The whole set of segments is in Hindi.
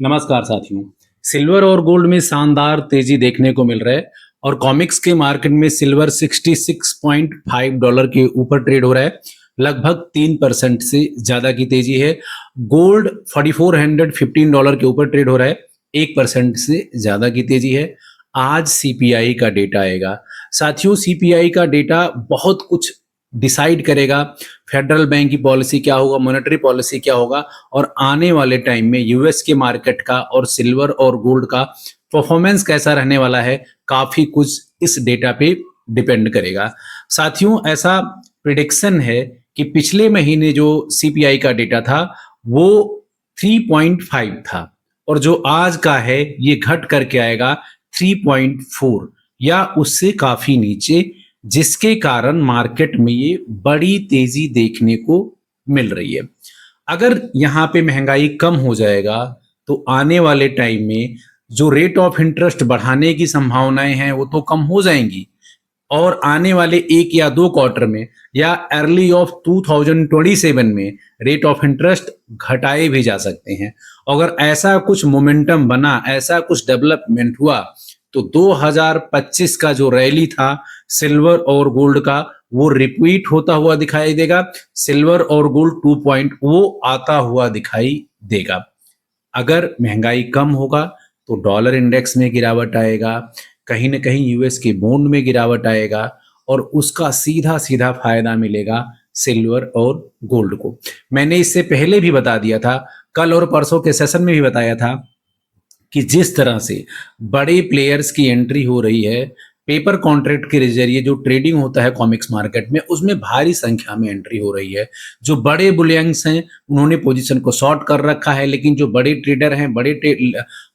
नमस्कार साथियों। सिल्वर और गोल्ड में शानदार तेजी देखने को मिल रहा है और कॉमिक्स के मार्केट में सिल्वर $66.5 के ऊपर ट्रेड हो रहा है। लगभग 3% से ज्यादा की तेजी है। गोल्ड $4415 के ऊपर ट्रेड हो रहा है, 1% से ज्यादा की तेजी है। आज सीपीआई का डेटा आएगा। साथियों, सीपीआई का डेटा बहुत कुछ डिसाइड करेगा। फेडरल बैंक की पॉलिसी क्या होगा, मॉनेटरी पॉलिसी क्या होगा और आने वाले टाइम में यूएस के मार्केट का और सिल्वर और गोल्ड का परफॉर्मेंस कैसा रहने वाला है, काफी कुछ इस डेटा पे डिपेंड करेगा। साथियों, ऐसा प्रिडिक्शन है कि पिछले महीने जो सीपीआई का डेटा था वो 3.5 था और जो आज का है ये घट करके आएगा 3.4 या उससे काफी नीचे, जिसके कारण मार्केट में ये बड़ी तेजी देखने को मिल रही है। अगर यहाँ पे महंगाई कम हो जाएगा तो आने वाले टाइम में जो रेट ऑफ इंटरेस्ट बढ़ाने की संभावनाएं हैं वो तो कम हो जाएंगी और आने वाले 1 या 2 क्वार्टर में या अर्ली ऑफ 2027 में रेट ऑफ इंटरेस्ट घटाए भी जा सकते हैं। अगर ऐसा कुछ मोमेंटम बना, ऐसा कुछ डेवलपमेंट हुआ तो 2025 का जो रैली था सिल्वर और गोल्ड का वो रिपीट होता हुआ दिखाई देगा। सिल्वर और गोल्ड 2.0 आता हुआ दिखाई देगा। अगर महंगाई कम होगा तो डॉलर इंडेक्स में गिरावट आएगा, कहीं ना कहीं यूएस के बॉन्ड में गिरावट आएगा और उसका सीधा सीधा फायदा मिलेगा सिल्वर और गोल्ड को। मैंने इससे पहले भी बता दिया था, कल और परसों के सेशन में भी बताया था कि जिस तरह से बड़े प्लेयर्स की एंट्री हो रही है, पेपर कॉन्ट्रैक्ट के जरिए जो ट्रेडिंग होता है कॉमिक्स मार्केट में, उसमें भारी संख्या में एंट्री हो रही है। जो बड़े बुलियंस हैं उन्होंने पोजीशन को शॉर्ट कर रखा है, लेकिन जो बड़े ट्रेडर हैं,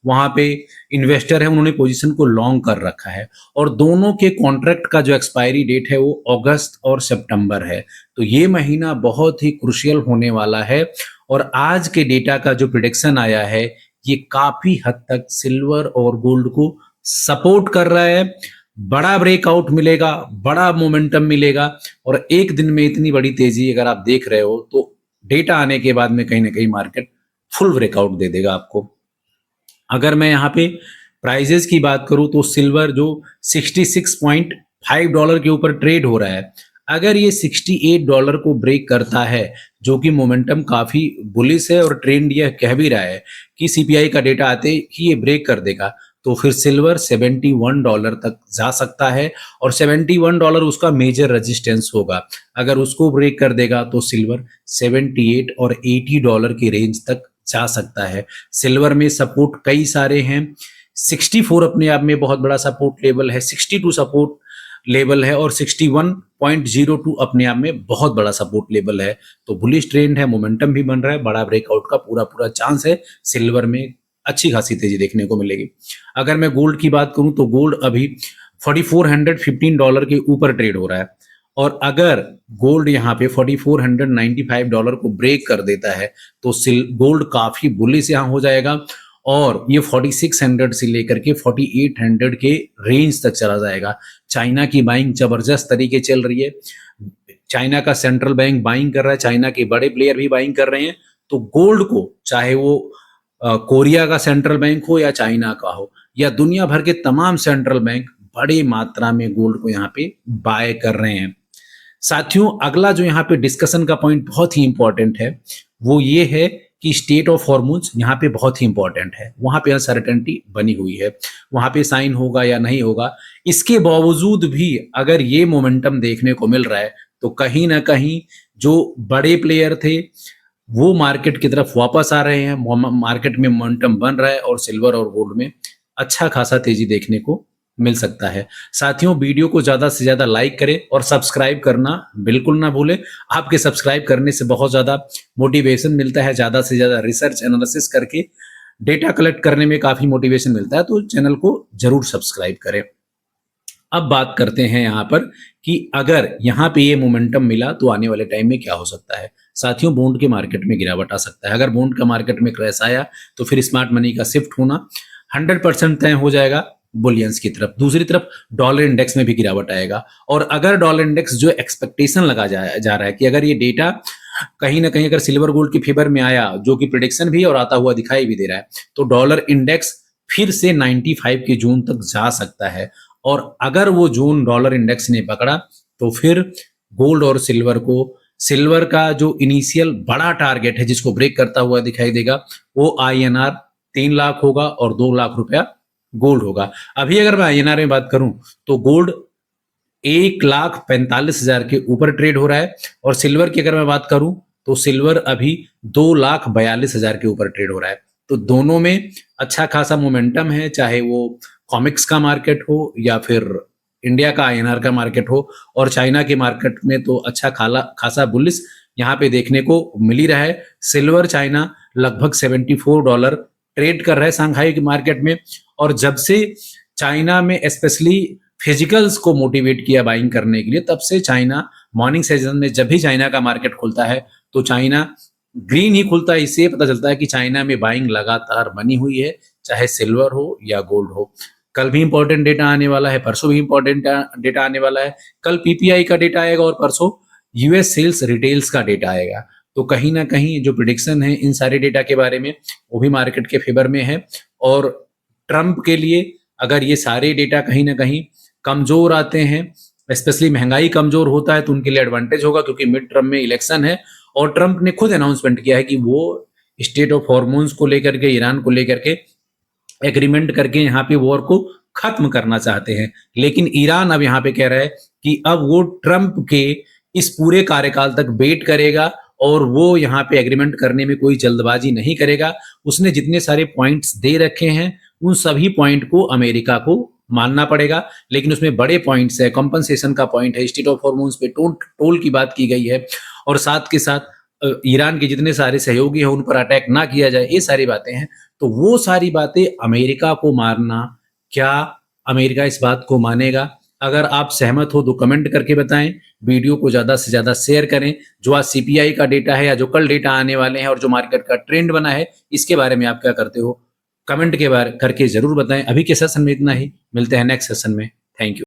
वहां पे इन्वेस्टर हैं, उन्होंने पोजीशन को लॉन्ग कर रखा है और दोनों के कॉन्ट्रैक्ट का जो एक्सपायरी डेट है वो अगस्त और सितंबर है। तो ये महीना बहुत ही क्रुशियल होने वाला है और आज के डेटा का जो प्रिडिक्शन आया है ये काफी हद तक सिल्वर और गोल्ड को सपोर्ट कर रहा है। बड़ा ब्रेकआउट मिलेगा, बड़ा मोमेंटम मिलेगा और एक दिन में इतनी बड़ी तेजी अगर आप देख रहे हो तो डेटा आने के बाद में कहीं ना कहीं मार्केट फुल ब्रेकआउट दे देगा आपको। अगर मैं यहाँ पे प्राइजेस की बात करूं तो सिल्वर जो $66.5 के ऊपर ट्रेड हो रहा है, अगर ये $68 को ब्रेक करता है, जो कि मोमेंटम काफी बुलिश है और ट्रेंड यह कह भी रहा है कि सीपीआई का डेटा आते ही ये ब्रेक कर देगा, तो फिर सिल्वर $71 तक जा सकता है और $71 उसका मेजर रेजिस्टेंस होगा। अगर उसको ब्रेक कर देगा तो सिल्वर 78 और $80 की रेंज तक जा सकता है। सिल्वर में सपोर्ट कई सारे हैं। 64 अपने आप में बहुत बड़ा सपोर्ट लेवल है, 62 सपोर्ट लेवल है और 61.02 अपने आप में बहुत बड़ा सपोर्ट लेवल है। तो बुलिश ट्रेंड है, मोमेंटम भी बन रहा है, बड़ा ब्रेकआउट का पूरा पूरा चांस है। सिल्वर में अच्छी खासी तेजी देखने को मिलेगी। अगर मैं गोल्ड की बात करूं तो गोल्ड अभी $4415 के ऊपर ट्रेड हो रहा है और अगर गोल्ड यहाँ पे $4495 को ब्रेक कर देता है तो गोल्ड काफी बुलिश यहाँ हो जाएगा और ये 4600 से लेकर के 4800 के रेंज तक चला जाएगा। चाइना की बाइंग जबरदस्त तरीके चल रही है। चाइना का सेंट्रल बैंक बाइंग कर रहा है, चाइना के बड़े प्लेयर भी बाइंग कर रहे हैं। तो गोल्ड को चाहे वो कोरिया का सेंट्रल बैंक हो या चाइना का हो या दुनिया भर के तमाम सेंट्रल बैंक बड़ी मात्रा में गोल्ड को यहाँ पे बाय कर रहे हैं। साथियों, अगला जो यहाँ पे डिस्कशन का पॉइंट बहुत ही इंपॉर्टेंट है वो ये है कि स्टेट ऑफ हॉर्मुज यहाँ पे बहुत ही इंपॉर्टेंट है। वहां पे अनसर्टेनिटी बनी हुई है, वहां पे साइन होगा या नहीं होगा। इसके बावजूद भी अगर ये मोमेंटम देखने को मिल रहा है तो कहीं ना कहीं जो बड़े प्लेयर थे वो मार्केट की तरफ वापस आ रहे हैं, मार्केट में मोमेंटम बन रहा है और सिल्वर और गोल्ड में अच्छा खासा तेजी देखने को मिल सकता है। साथियों, वीडियो को ज्यादा से ज्यादा लाइक करें और सब्सक्राइब करना बिल्कुल ना भूलें। आपके सब्सक्राइब करने से बहुत ज्यादा मोटिवेशन मिलता है, ज्यादा से ज्यादा रिसर्च एनालिसिस करके डेटा कलेक्ट करने में काफी मोटिवेशन मिलता है, तो चैनल को जरूर सब्सक्राइब करें। अब बात करते हैं यहाँ पर कि अगर यहाँ पे ये मोमेंटम मिला तो आने वाले टाइम में क्या हो सकता है। साथियों, बॉन्ड के मार्केट में गिरावट आ सकता है। अगर बॉन्ड का मार्केट में क्रैश आया तो फिर स्मार्ट मनी का शिफ्ट होना 100% तय हो जाएगा बुलियंस की तरफ। दूसरी तरफ डॉलर इंडेक्स में भी गिरावट आएगा और अगर डॉलर इंडेक्स जो एक्सपेक्टेशन लगा जा रहा है कि अगर ये डेटा कहीं ना कहीं अगर सिल्वर गोल्ड के फेवर में आया, जो कि प्रिडिक्शन भी और आता हुआ दिखाई भी दे रहा है, तो डॉलर इंडेक्स फिर से 95 के जोन तक जा सकता है। और अगर वो जोन डॉलर इंडेक्स ने पकड़ा तो फिर गोल्ड और सिल्वर को, सिल्वर का जो इनिशियल बड़ा टारगेट है जिसको ब्रेक करता हुआ दिखाई देगा, वो INR 3 लाख होगा और 2 लाख रुपया गोल्ड होगा। अभी अगर मैं INR में बात करूं तो गोल्ड 1,45,000 के ऊपर ट्रेड हो रहा है, और सिल्वर की अगर मैं बात करूं तो सिल्वर अभी 2,42,000 के ऊपर ट्रेड हो रहा है। तो दोनों में अच्छा खासा मोमेंटम है, चाहे वो कॉमिक्स का मार्केट हो या फिर इंडिया का INR का मार्केट हो। और चाइना के मार्केट में तो अच्छा खासा बुलिस यहाँ पे देखने को मिल ही रहा है। सिल्वर चाइना लगभग $74 ट्रेड कर रहा है शंघाई के मार्केट में। और जब से चाइना में स्पेशली फिजिकल्स को मोटिवेट किया बाइंग करने के लिए, तब से चाइना मॉर्निंग सेशन में जब भी चाइना का मार्केट खुलता है तो चाइना ग्रीन ही खुलता है। इससे पता चलता है कि चाइना में बाइंग लगातार बनी हुई है, चाहे सिल्वर हो या गोल्ड हो। कल भी इंपॉर्टेंट डेटा आने वाला है, परसों भी इंपॉर्टेंट डेटा आने वाला है। कल PPI का डेटा आएगा और परसों US सेल्स रिटेल्स का डेटा आएगा। तो कहीं ना कहीं जो प्रिडिक्शन है इन सारे डेटा के बारे में, वो भी मार्केट के फेवर में है। और ट्रंप के लिए अगर ये सारे डेटा कहीं ना कहीं कमजोर आते हैं, स्पेशली महंगाई कमजोर होता है, तो उनके लिए एडवांटेज होगा, क्योंकि मिड टर्म में इलेक्शन है। और ट्रंप ने खुद अनाउंसमेंट किया है कि वो स्टेट ऑफ हॉर्मोन्स को लेकर के, ईरान को लेकर के एग्रीमेंट करके यहाँ पे वॉर को खत्म करना चाहते हैं। लेकिन ईरान अब यहाँ पे कह रहा है कि अब वो ट्रंप के इस पूरे कार्यकाल तक वेट करेगा और वो यहाँ पे एग्रीमेंट करने में कोई जल्दबाजी नहीं करेगा। उसने जितने सारे पॉइंट्स दे रखे हैं उन सभी पॉइंट को अमेरिका को मानना पड़ेगा। लेकिन उसमें बड़े पॉइंट्स है, कंपनसेशन का पॉइंट है, स्टेट ऑफ हॉर्मोन्स पे टोल की बात की गई है, और साथ के साथ ईरान के जितने सारे सहयोगी हैं उन पर अटैक ना किया जाए, ये सारी बातें हैं। तो वो सारी बातें अमेरिका को मारना, क्या अमेरिका इस बात को मानेगा? अगर आप सहमत हो तो कमेंट करके बताएं, वीडियो को ज़्यादा से ज़्यादा शेयर करें। जो आज CPI का डेटा है या जो कल डेटा आने वाले हैं और जो मार्केट का ट्रेंड बना है, इसके बारे में आप क्या करते हो? कमेंट के बारे करके जरूर बताएं। अभी के सेशन में इतना ही, मिलते हैं नेक्स्ट सेशन में। Thank you.